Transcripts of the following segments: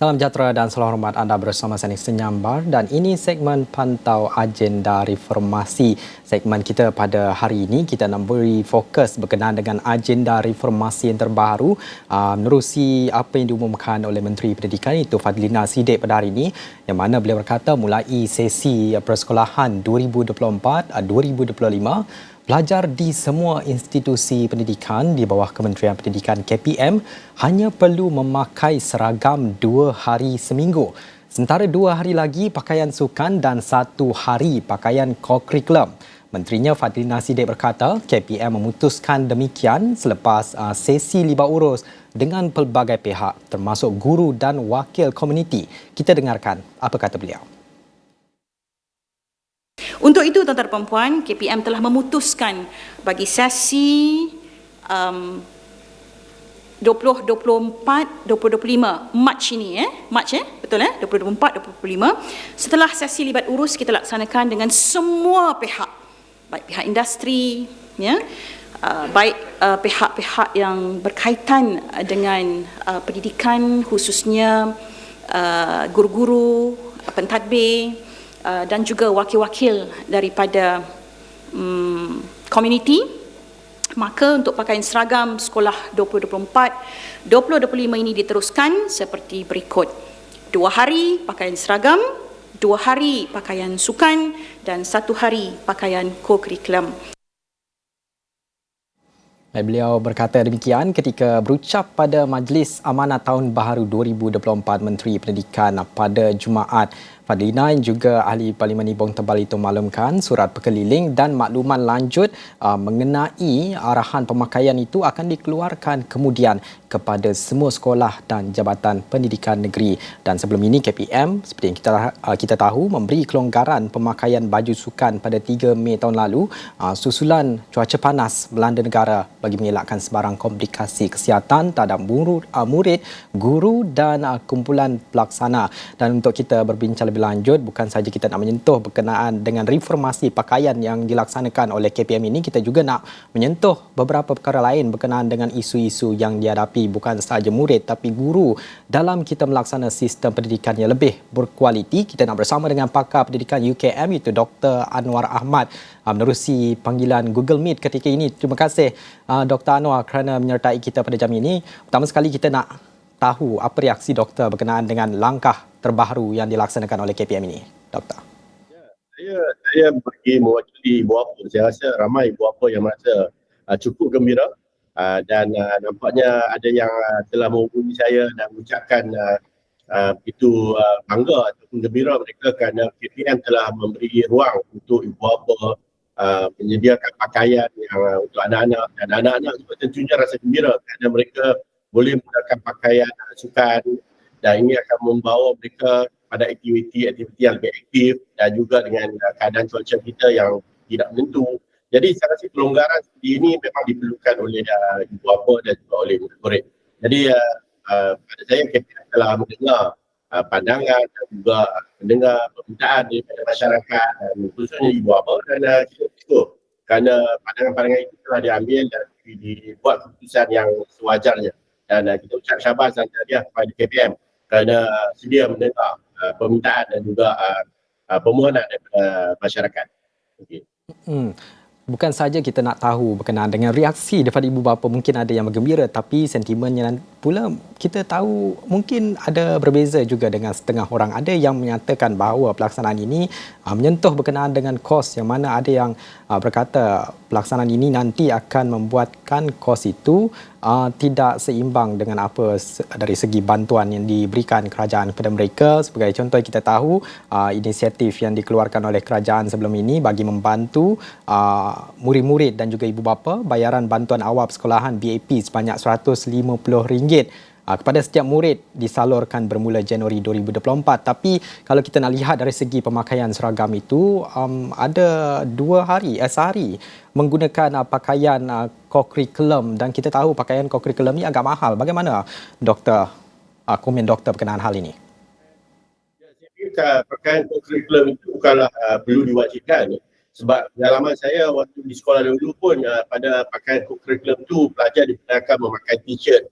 Salam sejahtera dan selamat hormat anda bersama saya Senyambar dan ini segmen pantau agenda reformasi. Segmen kita pada hari ini kita nak beri fokus berkenaan dengan agenda reformasi yang terbaru menerusi apa yang diumumkan oleh Menteri Pendidikan itu Fadlina Siddiq pada hari ini, yang mana beliau berkata mulai sesi persekolahan 2024-2025 pelajar di semua institusi pendidikan di bawah Kementerian Pendidikan KPM hanya perlu memakai seragam 2 hari seminggu. Sementara 2 hari lagi pakaian sukan dan 1 hari pakaian kokurikulum. Menterinya Fadlina Siddiq berkata KPM memutuskan demikian selepas sesi libat urus dengan pelbagai pihak termasuk guru dan wakil komuniti. Kita dengarkan apa kata beliau. Untuk itu, tuan-tuan dan puan-puan, KPM telah memutuskan bagi sesi 2024-2025 Mac ini, betul 2024-2025, setelah sesi libat urus kita laksanakan dengan semua pihak, baik pihak industri, baik pihak-pihak yang berkaitan dengan pendidikan, khususnya guru-guru, pentadbir, dan juga wakil-wakil daripada komuniti. Maka untuk pakaian seragam sekolah 2024-2025 ini diteruskan seperti berikut: 2 hari pakaian seragam, 2 hari pakaian sukan dan 1 hari pakaian kokurikulum. Beliau berkata demikian ketika berucap pada Majlis Amanah Tahun Baharu 2024 Menteri Pendidikan pada Jumaat. Fadlina yang juga Ahli Parlimen Ibuang Tebal itu maklumkan surat perkeliling dan makluman lanjut mengenai arahan pemakaian itu akan dikeluarkan kemudian kepada semua sekolah dan jabatan pendidikan negeri. Dan sebelum ini KPM seperti yang kita tahu memberi kelonggaran pemakaian baju sukan pada 3 Mei tahun lalu susulan cuaca panas melanda negara bagi mengelakkan sebarang komplikasi kesihatan terhadap murid, guru dan kumpulan pelaksana. Dan untuk kita berbincang lebih lanjut, bukan saja kita nak menyentuh berkenaan dengan reformasi pakaian yang dilaksanakan oleh KPM ini, kita juga nak menyentuh beberapa perkara lain berkenaan dengan isu-isu yang dihadapi bukan sahaja murid tapi guru dalam kita melaksanakan sistem pendidikan yang lebih berkualiti. Kita nak bersama dengan pakar pendidikan UKM iaitu Dr. Anwar Ahmad menerusi panggilan Google Meet ketika ini. Terima kasih Dr. Anwar kerana menyertai kita pada jam ini. Pertama sekali kita nak tahu apa reaksi doktor berkenaan dengan langkah terbaru yang dilaksanakan oleh KPM ini, doktor. Saya bagi mewakili ibu bapa. Saya rasa ramai ibu bapa yang merasa cukup gembira dan nampaknya ada yang telah menghubungi saya dan mengucapkan begitu bangga ataupun gembira mereka kerana KPM telah memberi ruang untuk ibu bapa menyediakan pakaian yang untuk anak-anak, dan anak-anak juga tentunya rasa gembira kerana mereka boleh menggunakan pakaian sukan dan ini akan membawa mereka pada aktiviti yang lebih aktif dan juga dengan keadaan cuaca kita yang tidak menentu. Jadi saya rasa pelonggaran seperti ini memang diperlukan oleh ibu bapa dan juga oleh murid-murid. Jadi pada saya KPM telah mendengar pandangan dan juga mendengar permintaan daripada masyarakat dan khususnya ibu bapa, dan kita bersyukur kerana pandangan-pandangan itu telah diambil dan dibuat keputusan yang sewajarnya. Dan kita ucap syabas dan tahniah kepada KPM kerana sedia mendengar permintaan dan juga permohonan daripada masyarakat. Okay. Bukan saja kita nak tahu berkenaan dengan reaksi daripada ibu bapa, mungkin ada yang bergembira, tapi sentimennya pula kita tahu mungkin ada berbeza juga dengan setengah orang. Ada yang menyatakan bahawa pelaksanaan ini menyentuh berkenaan dengan kos, yang mana ada yang berkata pelaksanaan ini nanti akan membuatkan kos itu tidak seimbang dengan apa dari segi bantuan yang diberikan kerajaan kepada mereka. Sebagai contoh kita tahu inisiatif yang dikeluarkan oleh kerajaan sebelum ini bagi membantu murid-murid dan juga ibu bapa bayaran bantuan awal persekolahan BAP sebanyak RM150 kepada setiap murid disalurkan bermula Januari 2024. Tapi kalau kita nak lihat dari segi pemakaian seragam itu ada 2 hari, sehari menggunakan pakaian kokurikulum, dan kita tahu pakaian kokurikulum ini agak mahal. Bagaimana doktor, komen doktor berkenaan hal ini? Saya fikir pakaian kokurikulum itu bukanlah perlu diwajibkan. Sebab pengalaman saya waktu di sekolah dulu pun pada pakaian kokurikulum itu pelajar dibenarkan memakai t-shirt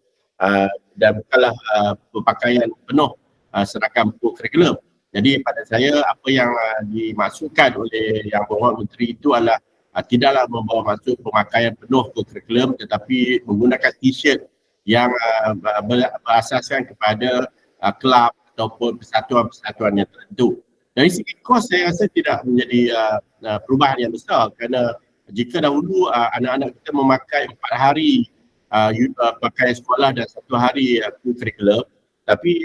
dan bukanlah berpakaian penuh seragam kurikulum. Jadi pada saya apa yang dimasukkan oleh Yang Berhormat Menteri itu adalah tidaklah membawa masuk pemakaian penuh kurikulum tetapi menggunakan t-shirt yang berasaskan kepada kelab ataupun persatuan-persatuan yang tertentu. Dari segi kos saya rasa tidak menjadi perubahan yang besar kerana jika dahulu anak-anak kita memakai 4 hari pakaian sekolah dan 1 hari kurikulum, tapi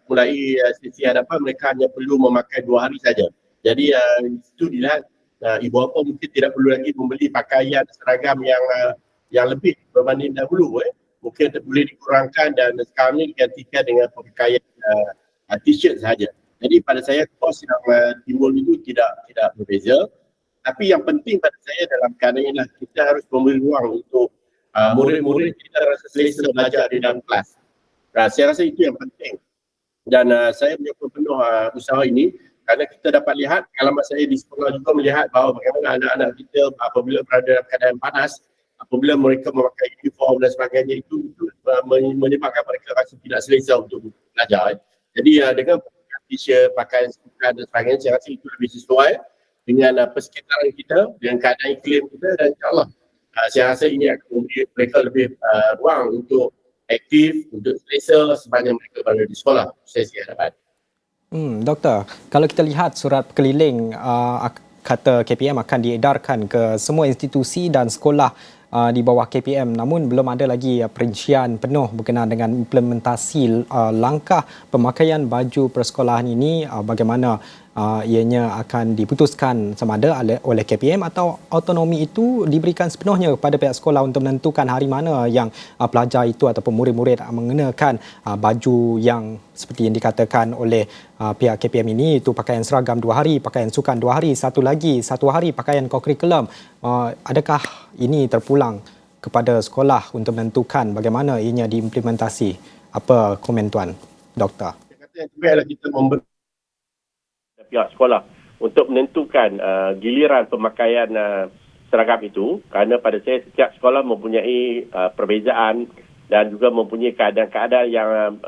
mulai sesi hadapan mereka hanya perlu memakai 2 hari saja. Jadi itu dilihat ibu bapa mungkin tidak perlu lagi membeli pakaian seragam yang lebih berbanding dahulu. Mungkin boleh dikurangkan dan sekarang ini digantikan dengan pakaian t-shirt sahaja. Jadi pada saya kos yang timbul itu tidak berbeza. Tapi yang penting pada saya dalam keadaan inilah kita harus memberi ruang untuk murid-murid kita rasa selesa belajar di dalam kelas. Saya rasa itu yang penting. Dan saya menyokong penuh usaha ini kerana kita dapat lihat, pengalaman saya di sekolah juga melihat bahawa bagaimana anak-anak kita apabila berada dalam keadaan panas, apabila mereka memakai uniform dan sebagainya itu menyebabkan mereka rasa tidak selesa untuk belajar. Jadi dengan t-shirt, pakaian sukan dan sebagainya, saya rasa itu lebih sesuai dengan persekitaran kita, dengan keadaan iklim kita dan insyaAllah saya rasa ini akan memberi mereka lebih ruang untuk aktif, untuk selesa sepanjang mereka berada di sekolah sesi hadapan. Doktor, kalau kita lihat surat keliling kata KPM akan diedarkan ke semua institusi dan sekolah di bawah KPM, namun belum ada lagi perincian penuh berkenaan dengan implementasi langkah pemakaian baju persekolahan ini, bagaimana ianya akan diputuskan sama ada oleh KPM atau autonomi itu diberikan sepenuhnya kepada pihak sekolah untuk menentukan hari mana yang pelajar itu ataupun murid-murid mengenakan baju yang seperti yang dikatakan oleh pihak KPM ini, itu pakaian seragam 2 hari, pakaian sukan 2 hari, 1 hari pakaian kurikulum. Adakah ini terpulang kepada sekolah untuk menentukan bagaimana ianya diimplementasi? Apa komen tuan, Doktor? Saya kata yang terbaiklah kita memberi pihak sekolah untuk menentukan giliran pemakaian seragam itu, kerana pada saya setiap sekolah mempunyai perbezaan dan juga mempunyai keadaan-keadaan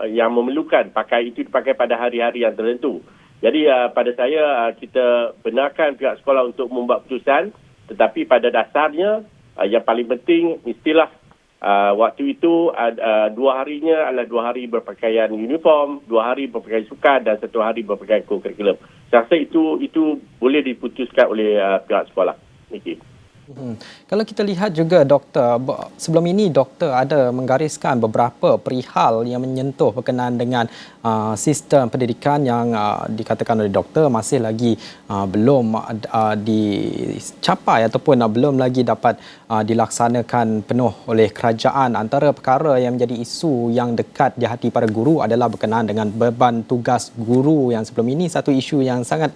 yang memerlukan pakai itu dipakai pada hari-hari yang tertentu. Jadi pada saya kita benarkan pihak sekolah untuk membuat keputusan, tetapi pada dasarnya yang paling penting mestilah waktu itu 2 harinya adalah 2 hari berpakaian uniform, 2 hari berpakaian sukan dan 1 hari berpakaian kurikulum. Saya rasa itu boleh diputuskan oleh pihak sekolah. Kalau kita lihat juga Doktor, sebelum ini Doktor ada menggariskan beberapa perihal yang menyentuh berkenaan dengan sistem pendidikan yang dikatakan oleh Doktor masih lagi belum dicapai ataupun belum lagi dapat dilaksanakan penuh oleh kerajaan. Antara perkara yang menjadi isu yang dekat di hati para guru adalah berkenaan dengan beban tugas guru yang sebelum ini satu isu yang sangat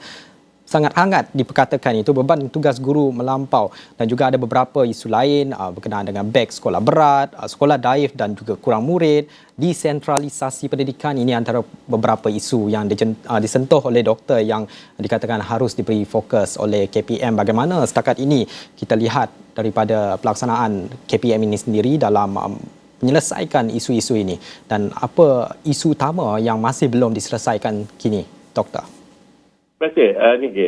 hangat diperkatakan, itu beban tugas guru melampau, dan juga ada beberapa isu lain berkenaan dengan beg sekolah berat, sekolah daif dan juga kurang murid, desentralisasi pendidikan. Ini antara beberapa isu yang disentuh oleh Doktor yang dikatakan harus diberi fokus oleh KPM. Bagaimana setakat ini kita lihat daripada pelaksanaan KPM ini sendiri dalam menyelesaikan isu-isu ini, dan apa isu utama yang masih belum diselesaikan kini, Doktor? Terima kasih, Niki.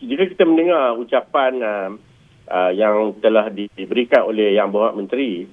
Jika kita mendengar ucapan yang telah diberikan oleh Yang Berhormat Menteri,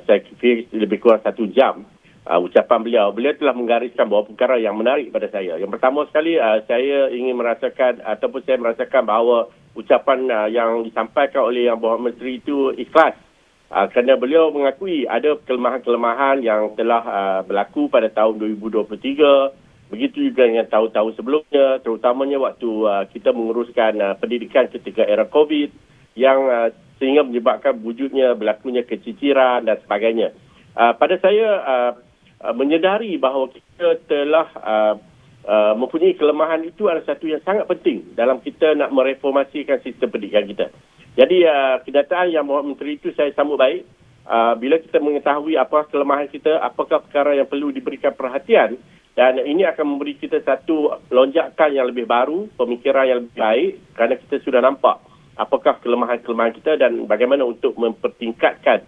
saya kira lebih kurang 1 jam, ucapan beliau telah menggariskan beberapa perkara yang menarik pada saya. Yang pertama sekali, saya ingin merasakan bahawa ucapan yang disampaikan oleh Yang Berhormat Menteri itu ikhlas. Kerana beliau mengakui ada kelemahan-kelemahan yang telah berlaku pada tahun 2023, begitu juga dengan tahun-tahun sebelumnya, terutamanya waktu kita menguruskan pendidikan ketika era COVID yang sehingga menyebabkan wujudnya berlakunya keciciran dan sebagainya. Pada saya menyedari bahawa kita telah mempunyai kelemahan itu adalah satu yang sangat penting dalam kita nak mereformasikan sistem pendidikan kita. Jadi kenyataan Yang Berhormat Menteri itu saya sambut baik. Bila kita mengetahui apa kelemahan kita, apakah perkara yang perlu diberikan perhatian, dan ini akan memberi kita satu lonjakan yang lebih baru, pemikiran yang lebih baik, kerana kita sudah nampak apakah kelemahan-kelemahan kita dan bagaimana untuk mempertingkatkan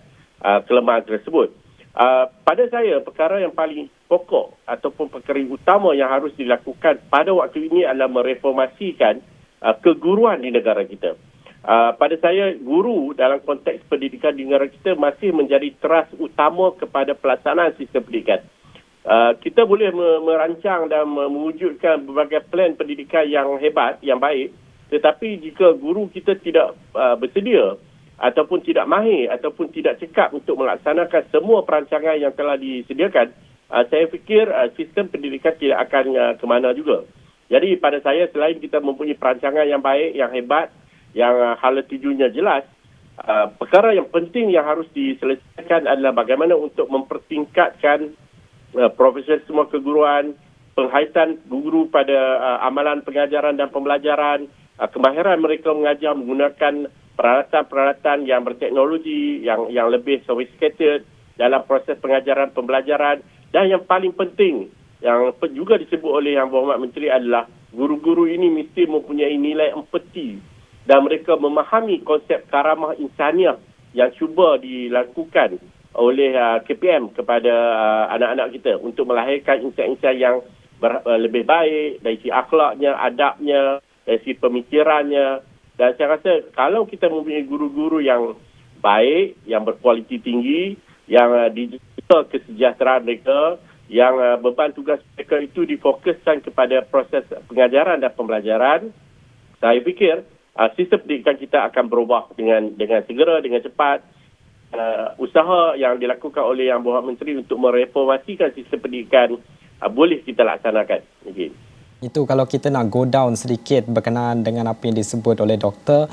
kelemahan tersebut. Pada saya, perkara yang paling pokok ataupun perkara utama yang harus dilakukan pada waktu ini adalah mereformasikan keguruan di negara kita. Pada saya, guru dalam konteks pendidikan di negara kita masih menjadi teras utama kepada pelaksanaan sistem pendidikan. Kita boleh merancang dan mewujudkan berbagai plan pendidikan yang hebat, yang baik, tetapi jika guru kita tidak bersedia ataupun tidak mahir ataupun tidak cekap untuk melaksanakan semua perancangan yang telah disediakan, saya fikir sistem pendidikan tidak akan ke mana juga. Jadi pada saya, selain kita mempunyai perancangan yang baik, yang hebat, yang hala tujuannya jelas, perkara yang penting yang harus diselesaikan adalah bagaimana untuk mempertingkatkan profesionalisme keguruan, penghaitan guru pada amalan pengajaran dan pembelajaran, kemahiran mereka mengajar menggunakan peralatan-peralatan yang berteknologi, yang lebih sophisticated dalam proses pengajaran pembelajaran, dan yang paling penting yang juga disebut oleh Yang Berhormat Menteri adalah guru-guru ini mesti mempunyai nilai empati dan mereka memahami konsep karamah insaniah yang cuba dilakukan oleh KPM kepada anak-anak kita untuk melahirkan insan-insan yang lebih baik dari segi akhlaknya, adabnya, dari segi pemikirannya. Dan saya rasa kalau kita mempunyai guru-guru yang baik, yang berkualiti tinggi, yang dijaga kesejahteraan mereka, yang beban tugas mereka itu difokuskan kepada proses pengajaran dan pembelajaran, saya fikir sistem pendidikan kita akan berubah dengan segera, dengan cepat. Usaha yang dilakukan oleh Yang Berhormat Menteri untuk mereformasikan sistem pendidikan boleh kita laksanakan. Okay. Itu kalau kita nak go down sedikit berkenaan dengan apa yang disebut oleh doktor,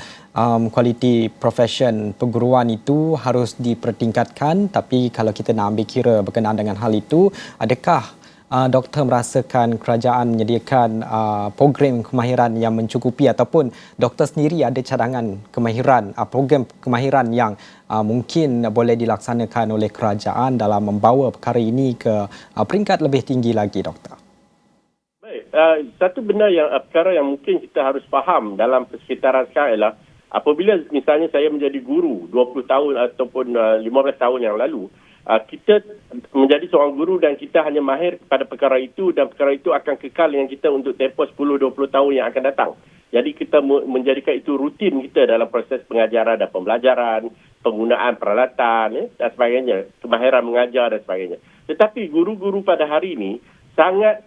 kualiti profession perguruan itu harus dipertingkatkan, tapi kalau kita nak ambil kira berkenaan dengan hal itu, adakah doktor merasakan kerajaan menyediakan program kemahiran yang mencukupi ataupun doktor sendiri ada cadangan kemahiran, program kemahiran yang mungkin boleh dilaksanakan oleh kerajaan dalam membawa perkara ini ke peringkat lebih tinggi lagi, doktor? Satu benda perkara yang mungkin kita harus faham dalam persekitaran sekarang ialah apabila misalnya saya menjadi guru 20 tahun ataupun 15 tahun yang lalu, kita menjadi seorang guru dan kita hanya mahir pada perkara itu dan perkara itu akan kekal dengan kita untuk tempoh 10-20 tahun yang akan datang. Jadi kita menjadikan itu rutin kita dalam proses pengajaran dan pembelajaran, penggunaan peralatan dan sebagainya, kemahiran mengajar dan sebagainya. Tetapi guru-guru pada hari ini sangat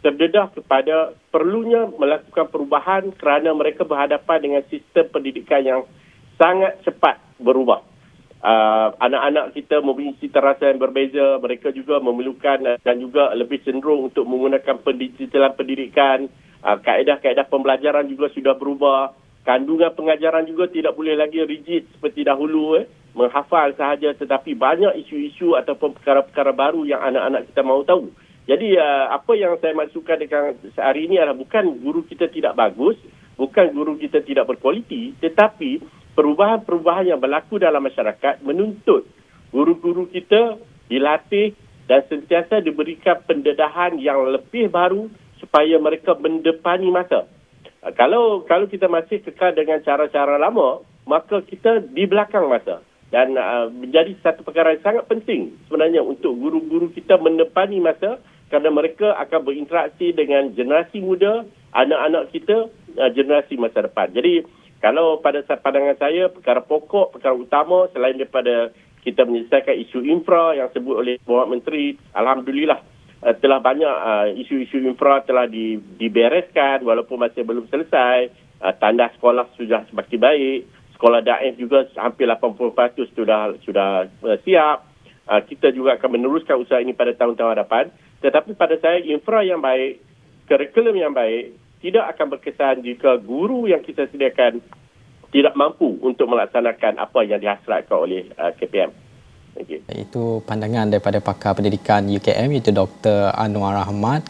terdedah kepada perlunya melakukan perubahan kerana mereka berhadapan dengan sistem pendidikan yang sangat cepat berubah. Anak-anak kita mempunyai cita rasa yang berbeza, mereka juga memerlukan dan juga lebih cenderung untuk menggunakan digitalan pendidikan, kaedah-kaedah pembelajaran juga sudah berubah, kandungan pengajaran juga tidak boleh lagi rigid seperti dahulu, menghafal sahaja, tetapi banyak isu-isu ataupun perkara-perkara baru yang anak-anak kita mahu tahu. Jadi apa yang saya maksudkan dengan hari ini adalah bukan guru kita tidak bagus, bukan guru kita tidak berkualiti, tetapi perubahan-perubahan yang berlaku dalam masyarakat menuntut guru-guru kita dilatih dan sentiasa diberikan pendedahan yang lebih baru supaya mereka mendepani masa. Kalau kita masih kekal dengan cara-cara lama, maka kita di belakang masa. Dan menjadi satu perkara yang sangat penting sebenarnya untuk guru-guru kita mendepani masa kerana mereka akan berinteraksi dengan generasi muda, anak-anak kita, generasi masa depan. Jadi kalau pada pandangan saya, perkara pokok, perkara utama selain daripada kita menyelesaikan isu infra yang sebut oleh Berhormat Menteri, alhamdulillah telah banyak isu-isu infra telah dibereskan walaupun masih belum selesai. Tanda sekolah sudah semakin baik, sekolah daif juga hampir 80% sudah siap. Kita juga akan meneruskan usaha ini pada tahun-tahun hadapan. Tetapi pada saya, infra yang baik, kurikulum yang baik tidak akan berkesan jika guru yang kita sediakan tidak mampu untuk melaksanakan apa yang dihasratkan oleh KPM. Itu pandangan daripada pakar pendidikan UKM, iaitu Dr. Anwar Ahmad.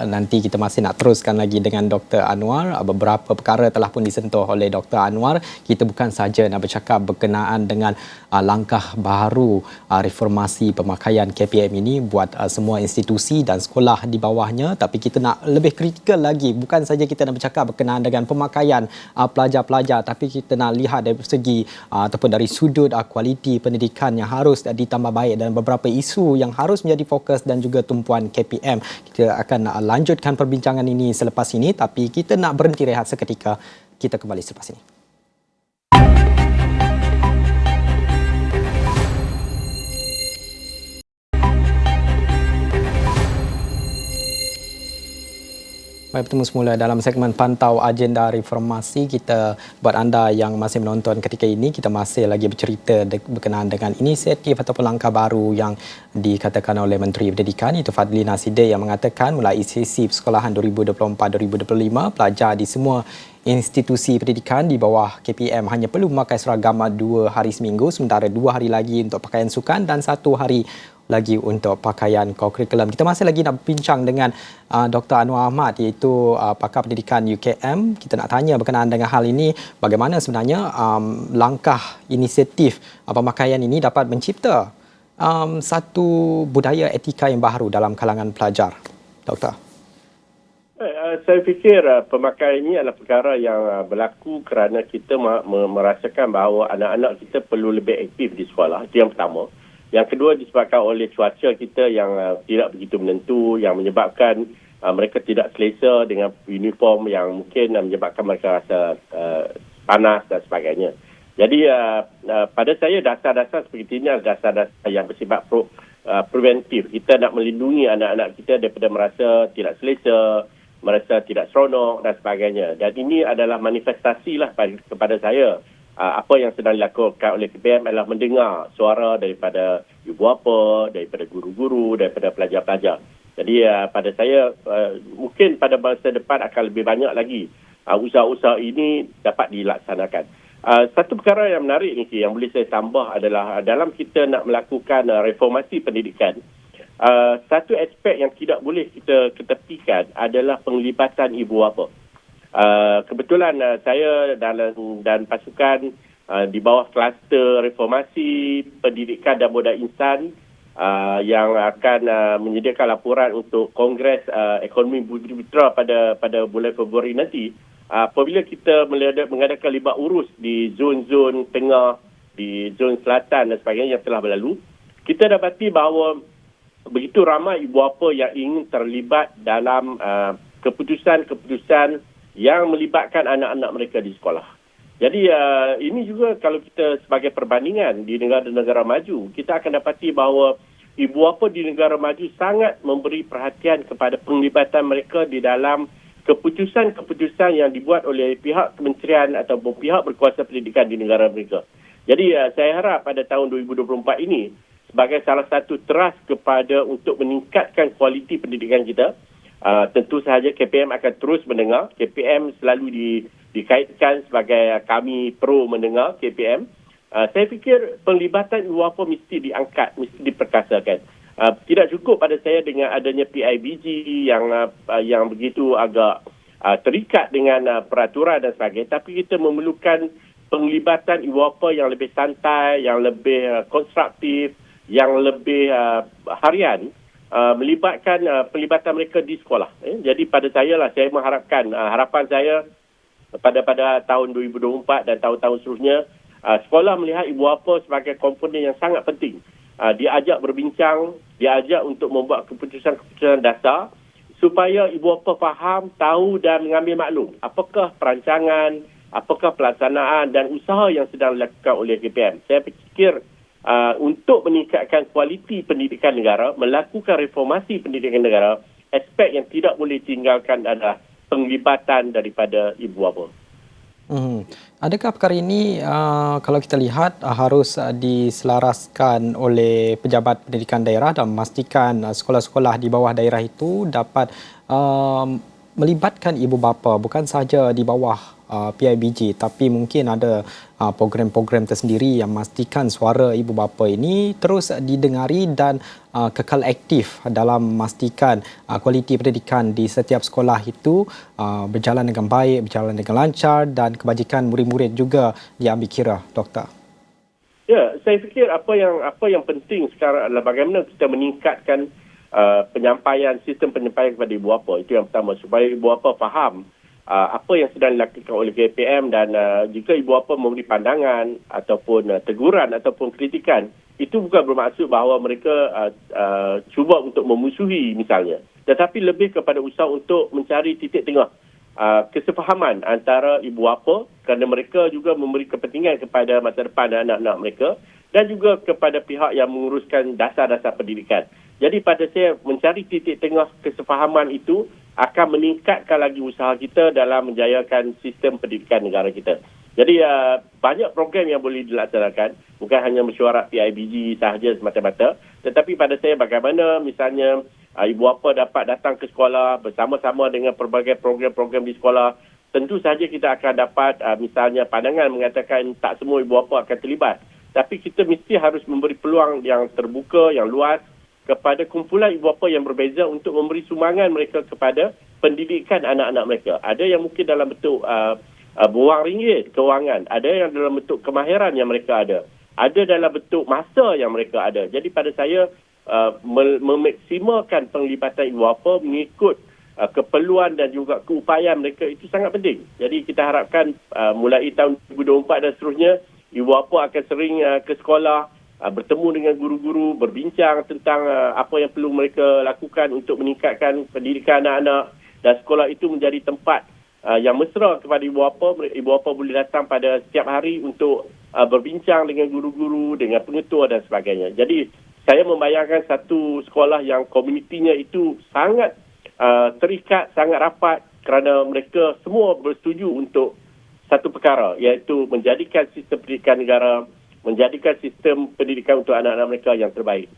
Nanti kita masih nak teruskan lagi dengan Dr. Anwar. Beberapa perkara telah pun disentuh oleh Dr. Anwar. Kita bukan sahaja nak bercakap berkenaan dengan langkah baru reformasi pemakaian KPM ini buat semua institusi dan sekolah di bawahnya, tapi kita nak lebih kritikal lagi. Bukan saja kita nak bercakap berkenaan dengan pemakaian pelajar-pelajar, tapi kita nak lihat dari segi ataupun dari sudut kualiti pendidikan yang harus harus ditambah baik dan beberapa isu yang harus menjadi fokus dan juga tumpuan KPM. Kita akan lanjutkan perbincangan ini selepas ini, tapi kita nak berhenti rehat seketika. Kita kembali selepas ini. Baik, bertemu semula dalam segmen Pantau Agenda Reformasi. Kita buat anda yang masih menonton ketika ini, kita masih lagi bercerita berkenaan dengan inisiatif ataupun langkah baru yang dikatakan oleh Menteri Pendidikan, itu Fadli Nasidir, yang mengatakan mulai sesi persekolahan 2024-2025, pelajar di semua institusi pendidikan di bawah KPM hanya perlu memakai seragam 2 hari seminggu, sementara 2 hari lagi untuk pakaian sukan dan 1 hari lagi untuk pakaian kurikulum. Kita masih lagi nak berbincang dengan Dr. Anwar Ahmad, iaitu pakar pendidikan UKM. Kita nak tanya berkenaan dengan hal ini, bagaimana sebenarnya langkah inisiatif pemakaian ini dapat mencipta satu budaya etika yang baru dalam kalangan pelajar. Doktor. Saya fikir pemakaian ini adalah perkara yang berlaku kerana kita merasakan bahawa anak-anak kita perlu lebih aktif di sekolah. Itu yang pertama. Yang kedua, disebabkan oleh cuaca kita yang tidak begitu menentu, yang menyebabkan mereka tidak selesa dengan uniform, yang mungkin menyebabkan mereka rasa panas dan sebagainya. Jadi pada saya dasar-dasar seperti ini adalah dasar-dasar yang bersifat preventif. Kita nak melindungi anak-anak kita daripada merasa tidak selesa, merasa tidak seronok dan sebagainya. Dan ini adalah manifestasi lah kepada saya. Apa yang sedang dilakukan oleh KPM adalah mendengar suara daripada ibu bapa, daripada guru-guru, daripada pelajar-pelajar. Jadi pada saya mungkin pada masa depan akan lebih banyak lagi usaha-usaha ini dapat dilaksanakan. Satu perkara yang menarik ni yang boleh saya tambah adalah dalam kita nak melakukan reformasi pendidikan, satu aspek yang tidak boleh kita ketepikan adalah penglibatan ibu bapa. Kebetulan saya dan pasukan di bawah kluster reformasi pendidikan dan modal insan yang akan menyediakan laporan untuk Kongres Ekonomi Bumi Putra pada bulan Februari nanti. Apabila kita mengadakan libat urus di zon-zon tengah, di zon selatan dan sebagainya yang telah berlalu, kita dapati bahawa begitu ramai ibu bapa yang ingin terlibat dalam keputusan-keputusan yang melibatkan anak-anak mereka di sekolah. Jadi ini juga kalau kita sebagai perbandingan di negara-negara maju, kita akan dapati bahawa ibu bapa di negara maju sangat memberi perhatian kepada penglibatan mereka di dalam keputusan-keputusan yang dibuat oleh pihak kementerian ataupun pihak berkuasa pendidikan di negara mereka. Jadi saya harap pada tahun 2024 ini sebagai salah satu teras kepada untuk meningkatkan kualiti pendidikan kita, tentu sahaja KPM akan terus mendengar. KPM selalu dikaitkan sebagai kami pro mendengar KPM. Saya fikir penglibatan ibu bapa mesti diangkat, mesti diperkasakan. Tidak cukup pada saya dengan adanya PIBG yang begitu agak terikat dengan peraturan dan sebagainya, tapi kita memerlukan penglibatan ibu bapa yang lebih santai, yang lebih konstruktif, yang lebih harian, melibatkan pelibatan mereka di sekolah. Jadi pada saya lah, saya mengharapkan, harapan saya pada tahun 2024 dan tahun-tahun seterusnya, sekolah melihat ibu bapa sebagai komponen yang sangat penting. Diajak berbincang, diajak untuk membuat keputusan-keputusan dasar supaya ibu bapa faham, tahu dan mengambil maklum apakah perancangan, apakah pelaksanaan dan usaha yang sedang dilakukan oleh KPM. Saya fikir untuk meningkatkan kualiti pendidikan negara, melakukan reformasi pendidikan negara, aspek yang tidak boleh tinggalkan adalah penglibatan daripada ibu bapa. Adakah perkara ini kalau kita lihat harus diselaraskan oleh pejabat pendidikan daerah dan memastikan sekolah-sekolah di bawah daerah itu dapat melibatkan ibu bapa bukan sahaja di bawah PIBG, tapi mungkin ada program-program tersendiri yang memastikan suara ibu bapa ini terus didengari dan kekal aktif dalam memastikan kualiti pendidikan di setiap sekolah itu berjalan dengan baik, berjalan dengan lancar dan kebajikan murid-murid juga diambil kira, Doktor. Ya, saya fikir apa yang penting sekarang adalah bagaimana kita meningkatkan sistem penyampaian kepada ibu bapa. Itu yang pertama, supaya ibu bapa faham apa yang sedang dilakukan oleh KPM dan jika ibu bapa memberi pandangan ataupun teguran ataupun kritikan, itu bukan bermaksud bahawa mereka cuba untuk memusuhi misalnya, tetapi lebih kepada usaha untuk mencari titik tengah kesefahaman antara ibu bapa kerana mereka juga memberi kepentingan kepada masa depan anak-anak mereka dan juga kepada pihak yang menguruskan dasar-dasar pendidikan. Jadi pada saya mencari titik tengah kesefahaman itu akan meningkatkan lagi usaha kita dalam menjayakan sistem pendidikan negara kita. Jadi banyak program yang boleh dilaksanakan, bukan hanya mesyuarat PIBG sahaja semata-mata, tetapi pada saya bagaimana misalnya ibu bapa dapat datang ke sekolah bersama-sama dengan pelbagai program-program di sekolah. Tentu sahaja kita akan dapat misalnya pandangan mengatakan tak semua ibu bapa akan terlibat. Tapi kita mesti harus memberi peluang yang terbuka, yang luas kepada kumpulan ibu bapa yang berbeza untuk memberi sumbangan mereka kepada pendidikan anak-anak mereka. Ada yang mungkin dalam bentuk wang ringgit, kewangan. Ada yang dalam bentuk kemahiran yang mereka ada. Ada dalam bentuk masa yang mereka ada. Jadi pada saya, memaksimalkan penglibatan ibu bapa mengikut keperluan dan juga keupayaan mereka itu sangat penting. Jadi kita harapkan mulai tahun 2024 dan seterusnya, ibu bapa akan sering ke sekolah, bertemu dengan guru-guru, berbincang tentang apa yang perlu mereka lakukan untuk meningkatkan pendidikan anak-anak, dan sekolah itu menjadi tempat yang mesra kepada ibu bapa. Ibu bapa boleh datang pada setiap hari untuk berbincang dengan guru-guru, dengan pengetua dan sebagainya. Jadi saya membayangkan satu sekolah yang komunitinya itu sangat terikat, sangat rapat kerana mereka semua bersetuju untuk satu perkara, iaitu menjadikan sistem pendidikan negara, menjadikan sistem pendidikan untuk anak-anak mereka yang terbaik.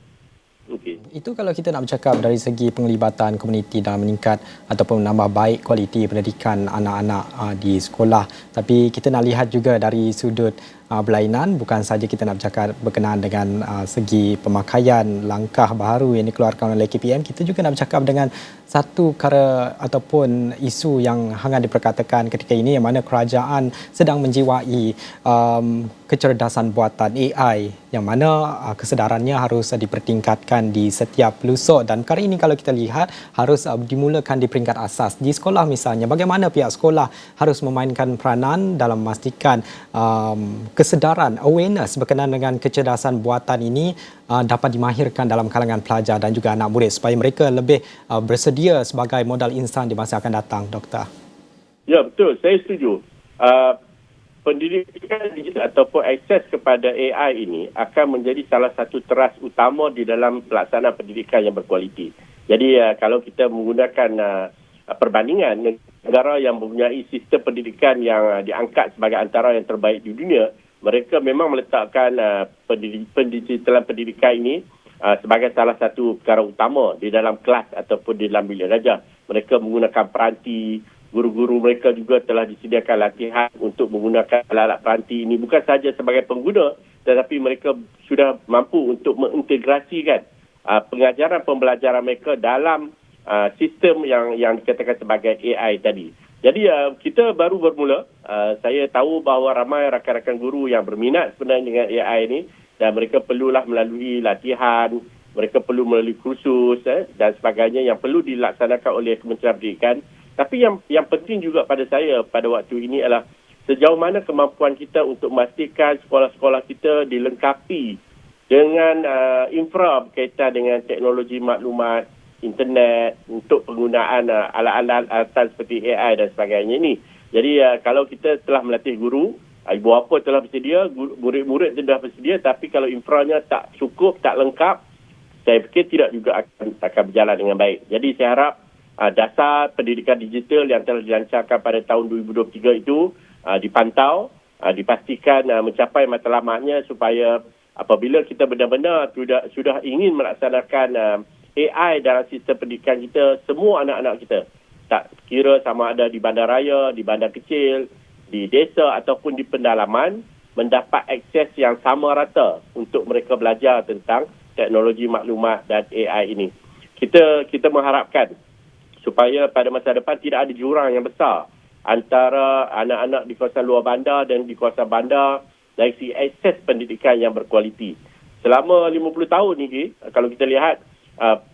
Okay. Itu kalau kita nak bercakap dari segi penglibatan komuniti dalam meningkat ataupun menambah baik kualiti pendidikan anak-anak di sekolah. Tapi kita nak lihat juga dari sudut berlainan, bukan saja kita nak bercakap berkenaan dengan segi pemakaian langkah baru yang dikeluarkan oleh KPM, kita juga nak bercakap dengan satu perkara ataupun isu yang hangat diperkatakan ketika ini, yang mana kerajaan sedang menjiwai kecerdasan buatan AI, yang mana kesedarannya harus dipertingkatkan di setiap pelosok. Dan perkara ini kalau kita lihat harus dimulakan di peringkat asas. Di sekolah misalnya, bagaimana pihak sekolah harus memainkan peranan dalam memastikan kesedaran, awareness berkenaan dengan kecerdasan buatan ini dapat dimahirkan dalam kalangan pelajar dan juga anak murid supaya mereka lebih bersedia sebagai modal insan di masa akan datang, Doktor. Ya, betul. Saya setuju. Pendidikan digital ataupun akses kepada AI ini akan menjadi salah satu teras utama di dalam pelaksanaan pendidikan yang berkualiti. Jadi kalau kita menggunakan perbandingan negara yang mempunyai sistem pendidikan yang diangkat sebagai antara yang terbaik di dunia, mereka memang meletakkan pendigitalan pendidikan ini sebagai salah satu perkara utama di dalam kelas ataupun di dalam bilik darjah. Mereka menggunakan peranti, guru-guru mereka juga telah disediakan latihan untuk menggunakan alat-alat peranti ini bukan sahaja sebagai pengguna, tetapi mereka sudah mampu untuk mengintegrasikan pengajaran pembelajaran mereka dalam sistem yang dikatakan sebagai AI tadi. Jadi kita baru bermula. Saya tahu bahawa ramai rakan-rakan guru yang berminat sebenarnya dengan AI ini, dan mereka perlulah melalui latihan, mereka perlu melalui kursus dan sebagainya yang perlu dilaksanakan oleh Kementerian Pendidikan. Tapi yang penting juga pada saya pada waktu ini adalah sejauh mana kemampuan kita untuk memastikan sekolah-sekolah kita dilengkapi dengan infra berkaitan dengan teknologi maklumat, internet untuk penggunaan alat-alatan seperti AI dan sebagainya ini. Jadi kalau kita telah melatih guru, ibu bapa telah bersedia, murid-murid telah bersedia, tapi kalau infranya tak cukup, tak lengkap, saya fikir tidak juga akan berjalan dengan baik. Jadi saya harap dasar pendidikan digital yang telah dilancarkan pada tahun 2023 itu dipantau, dipastikan mencapai matlamatnya supaya apabila kita benar-benar sudah ingin melaksanakan AI dalam sistem pendidikan kita, semua anak-anak kita, tak kira sama ada di bandaraya, di bandar kecil, di desa ataupun di pendalaman, mendapat akses yang sama rata untuk mereka belajar tentang teknologi maklumat dan AI ini. Kita mengharapkan supaya pada masa depan tidak ada jurang yang besar antara anak-anak di kawasan luar bandar dan di kawasan bandar dari segi akses pendidikan yang berkualiti. Selama 50 tahun ini, kalau kita lihat,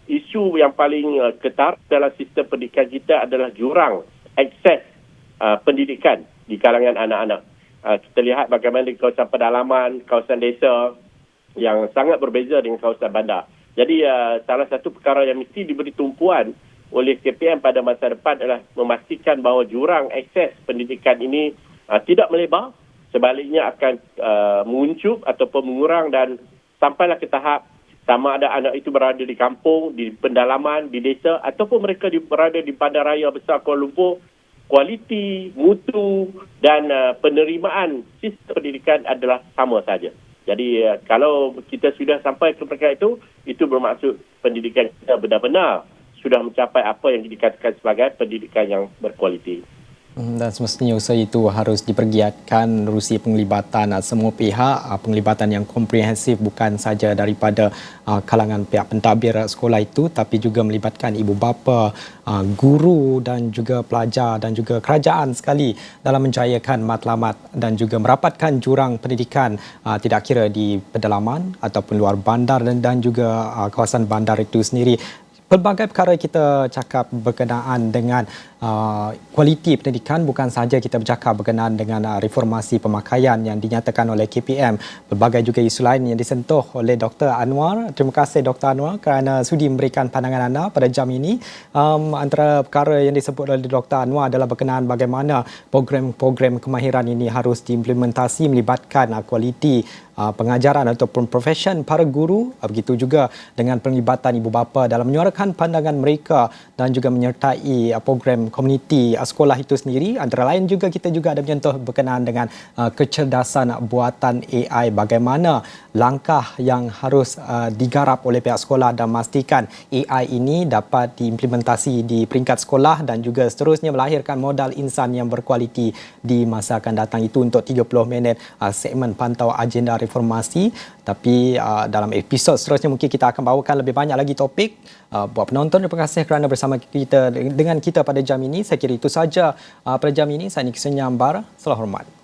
isu yang paling ketar dalam sistem pendidikan kita adalah jurang akses pendidikan di kalangan anak-anak. Kita lihat bagaimana di kawasan pedalaman, kawasan desa yang sangat berbeza dengan kawasan bandar. Jadi salah satu perkara yang mesti diberi tumpuan oleh KPM pada masa depan adalah memastikan bahawa jurang akses pendidikan ini tidak melebar, sebaliknya akan menguncup ataupun mengurang dan sampailah ke tahap sama ada anak itu berada di kampung, di pendalaman, di desa ataupun mereka berada di bandaraya besar Kuala Lumpur, kualiti, mutu dan penerimaan sistem pendidikan adalah sama saja. Jadi kalau kita sudah sampai ke peringkat itu bermaksud pendidikan kita benar-benar sudah mencapai apa yang dikatakan sebagai pendidikan yang berkualiti. Dan semestinya usaha itu harus dipergiatkan menerusi penglibatan semua pihak, penglibatan yang komprehensif bukan saja daripada kalangan pihak pentadbir sekolah itu tapi juga melibatkan ibu bapa, guru dan juga pelajar dan juga kerajaan sekali dalam menjayakan matlamat dan juga merapatkan jurang pendidikan tidak kira di pedalaman ataupun luar bandar dan juga kawasan bandar itu sendiri. Pelbagai perkara kita cakap berkenaan dengan kualiti pendidikan, bukan sahaja kita bercakap berkenaan dengan reformasi pemakaian yang dinyatakan oleh KPM. Pelbagai juga isu lain yang disentuh oleh Dr. Anwar. Terima kasih Dr. Anwar kerana sudi memberikan pandangan anda pada jam ini. Antara perkara yang disebut oleh Dr. Anwar adalah berkenaan bagaimana program-program kemahiran ini harus diimplementasi melibatkan kualiti pengajaran ataupun profesion para guru, begitu juga dengan penglibatan ibu bapa dalam menyuarakan pandangan mereka dan juga menyertai program komuniti sekolah itu sendiri. Antara lain juga kita juga ada menyentuh berkenaan dengan kecerdasan buatan AI, bagaimana langkah yang harus digarap oleh pihak sekolah dan memastikan AI ini dapat diimplementasi di peringkat sekolah dan juga seterusnya melahirkan modal insan yang berkualiti di masa akan datang. Itu untuk 30 minit segmen pantau agenda reformasi. Tapi dalam episod seterusnya mungkin kita akan bawakan lebih banyak lagi topik. Buat penonton, terima kasih kerana bersama kita dengan kita pada jam ini. Saya kira itu saja pada jam ini. Saya Niki Senyambar. Salam hormat.